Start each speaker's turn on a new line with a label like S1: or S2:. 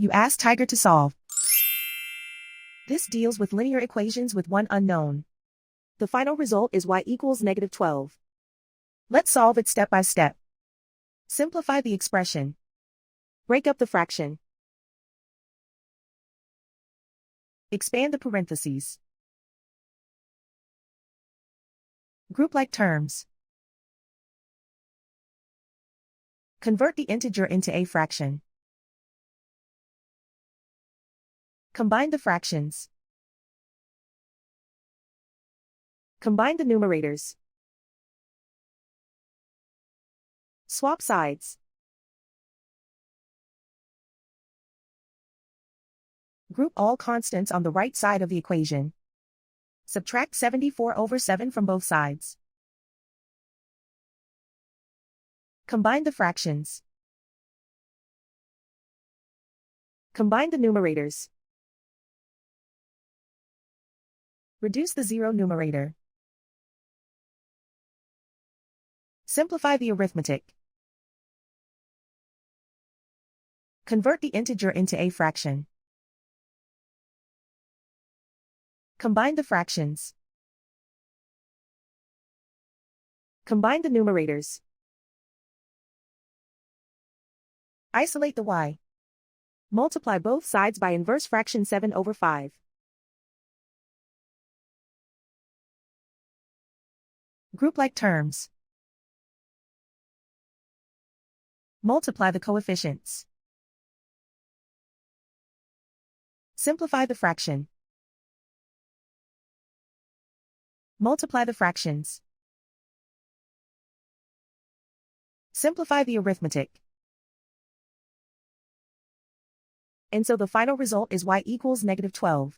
S1: You ask Tiger to solve. This deals with linear equations with one unknown. The final result is y equals -12. Let's solve it step by step. Simplify the expression. Break up the fraction. Expand the parentheses. Group like terms. Convert the integer into a fraction. Combine the fractions. Combine the numerators. Swap sides. Group all constants on the right side of the equation. Subtract 74/7 from both sides. Combine the fractions. Combine the numerators. Reduce the zero numerator. Simplify the arithmetic. Convert the integer into a fraction. Combine the fractions. Combine the numerators. Isolate the y. Multiply both sides by inverse fraction 7/5. Group like terms. Multiply the coefficients. Simplify the fraction. Multiply the fractions. Simplify the arithmetic. And so the final result is y equals -12.